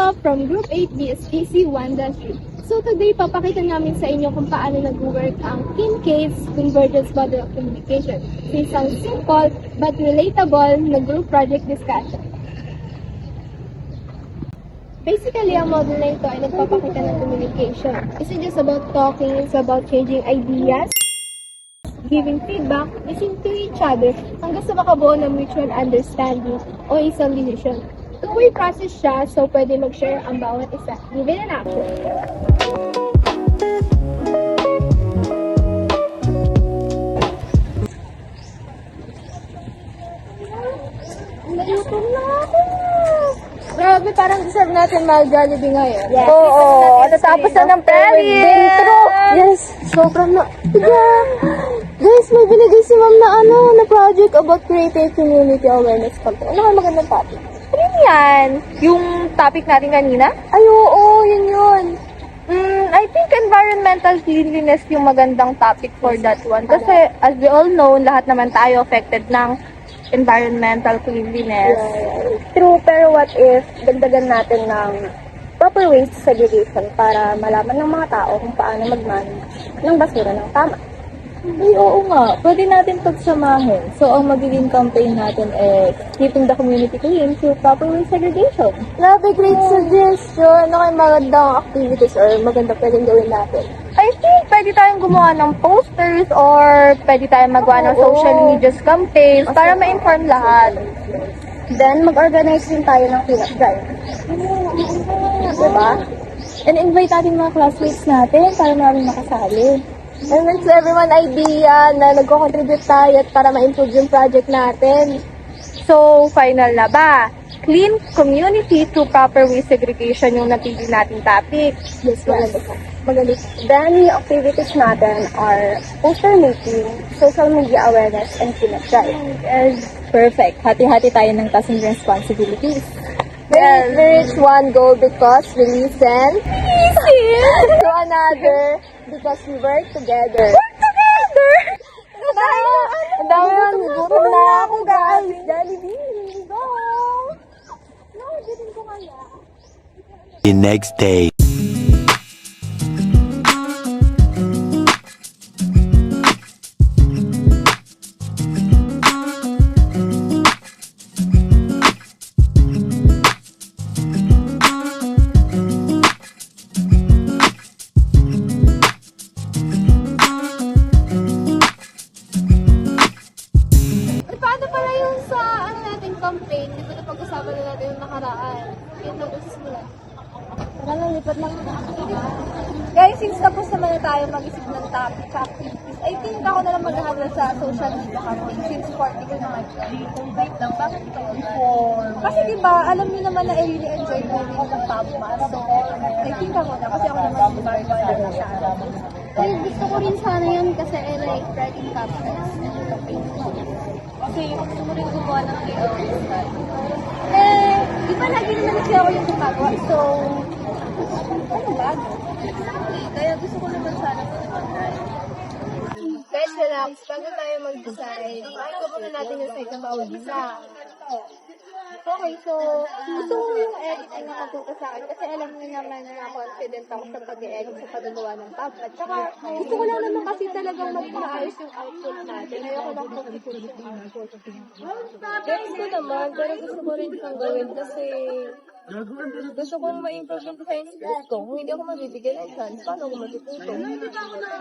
Eva from Group 8 BSGC 1-3. So today, papakita namin sa inyo kung paano nag-work ang Kincaid's Convergence Model of Communication. So isang simple but relatable na group project discussion. Basically, ang model na ito ay nagpapakita ng communication. It's not just about talking, it's about changing ideas, giving feedback, listening to each other, hanggang sa makabuo ng mutual understanding o isang decision. Two-way process siya, so pwede mag-share ang bawat isa, given an action. Nagutom na ako! Grabe, parang deserve natin mag-Jollibee ngayon. Yes. Oo, natapos na ng intro. Yes, sobrang na. Yeah. Guys, may binigay si ma'am na project about creating community awareness campaign. Ano ka magandang topic? Ano yan? Yung topic natin kanina? Ay, oo, yun. I think environmental cleanliness yung magandang topic for that one. Kasi as we all know, lahat naman tayo affected ng environmental cleanliness. True, pero what if dagdagan natin ng proper waste segregation para malaman ng mga tao kung paano mag-manage ng basura ng tama? Ay, oo nga. Pwede natin pagsamahin. So, ang magiging campaign natin is keeping the community clean through proper waste segregation. Love a great suggestion. Ano kayo magandang activities or magandang pwedeng gawin natin? I think pwede tayong gumawa ng posters or pwede tayong magawa ng social media campaigns para ma-inform lahat. Then, mag-organize din tayo ng cleanup drive. Diba? And invite natin mga classmates natin para maraming makasali. And then, to everyone idea na nagko-contribute tayo at para ma-improve yung project natin. So, final na ba? Clean community through proper waste segregation yung napili nating topic. Yes, maganda. Then, yung activities natin are poster making, social media awareness, and cleanup drive. Yes, perfect. Hati-hati tayo ng tasking responsibilities. Then, we reach one goal because we listen to another because we work together. Ang dami na, nagutom na ako, guys. Jollibee, go! No, dito ko kaya. The next day. Paano pala yung sa nating campaign? Di ba napag-usapan na natin yung nakaraan? Yung nag-usisimula. Tara, lipat lang. Guys, since tapos naman na tayo mag-isip ng topic sa activities, I think ako na lang mag-handle sa social media campaign since party ko naman siya. Wait lang, bakit ito? Kasi diba, alam niyo naman na I really enjoy moving ng Pabma. So, I think ako na, kasi ako naman yung barbar na siya. Pero gusto ko rin sana yun kasi I like writing captions. Kasi gusto mo rin gumawa ng layout. Di ba lagi naman kasi ako yung gumagawa? So, Ano ba? Kaya gusto ko naman sana ito naman tayo. Guys, relax. Bago tayo mag-decide, makikita muna natin yung site na maulisa. Okay, so, gusto ko yung editing na matuto sa akin kasi alam niyo naman na confident ako sa pag-edit sa paggawa ng tab. At saka, gusto ko lang naman kasi talagang mag-maayos yung output natin. Ayoko lang puti-puti yung output. Gets ko naman, pero gusto ko rin itong gawin kasi gusto kong ma-improve yung design skills ko. Kung hindi ako mabibigyan ng chance, paano ako matututo?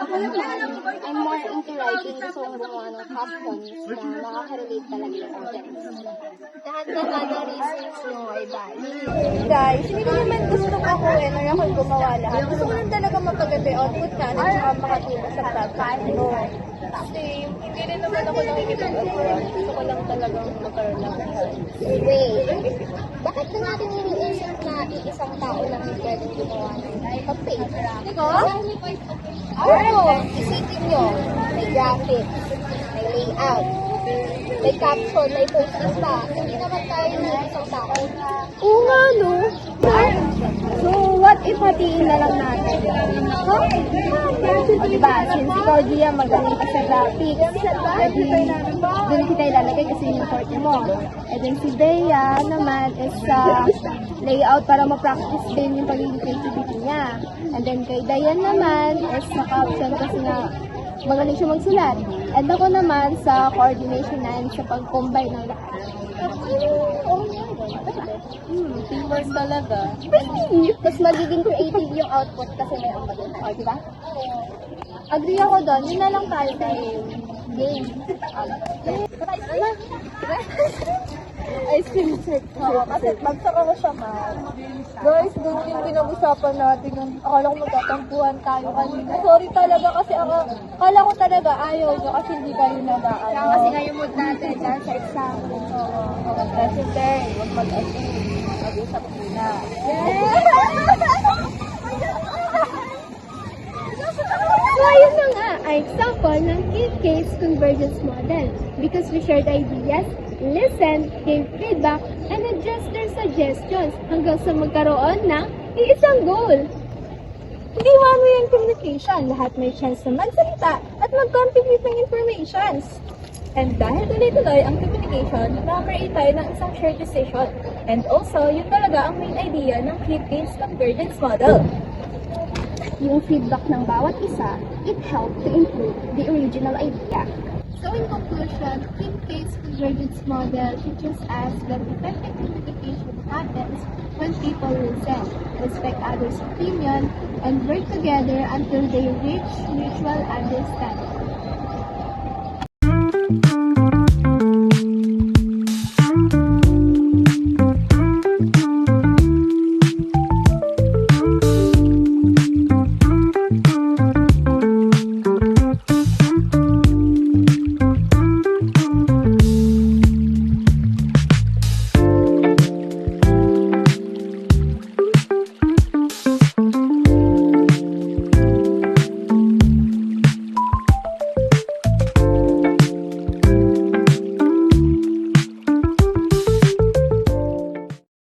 ako naman, I'm more into writing. Gusto kong gumawa ng captions na makaka-relate talaga yung audience. Lahat naman ng research mo ay valid. Guys, hindi ko naman gusto ko ako or ako yung gumawa lahat. Gusto ko lang talaga mapaganda yung output natin at saka makatulong sa project mo. Kasi hindi rin naman ako nakikipag-approach. Gusto ko lang talagang magkaroon ng chance. Wait, bakit na natin iniisip na isang tao lang yung pwedeng gumawa ng campaign? Oo, isipin nyo, may graphics, may layout, may caption, may posters pa. Hindi naman tayo ng isang tao. Oo nga, no? So, what if hatiin na lang natin. Huh? O diba, since ikaw, Gia, magaling ka sa graphics, doon kita ilalagay kasi yung forte mo. And then si Bea naman is sa layout para ma-practice din yung pagiging creativity niya. And then kay Dayan naman is sa caption kasi nga magaling siya magsulat. And ako naman sa coordination na and sa pag-combine ng lahat. Teamwork talaga. Tapos magiging creative yung output kasi may ang maganda. Di ba? Agree ako doon. Yun na lang tayo dahil game. Ice cream trick. Oo, kasi magsaka ko siya, ma. Guys, doon yung pinag-usapan natin. Akala ko magtatampuhan tayo kanina. Sorry talaga kasi akala ko talaga ayaw nyo kasi hindi kayo nadaan. Kasi ngayon mood natin dahil sa exam. Oo. Kasi sir, huwag mag-assume. Mag-usap muna. So, ayun na nga, ay example ng case convergence model. Because we shared ideas, listened, gave feedback, and adjust their suggestions hanggang sa magkaroon ng iisang goal. Hindi one-way ang communication. Lahat may chance na magsalita at mag-contribute ng informations. And dahil tuloy-tuloy ang communication, nakaka-create tayo ng isang shared decision. And also, yun talaga ang main idea ng Keep-Case Convergence Model. Yung feedback ng bawat isa, it helped to improve the original idea. So in conclusion, Keep-Case Convergence Model teaches us that effective communication happens when people listen, respect others' opinion, and work together until they reach mutual understanding.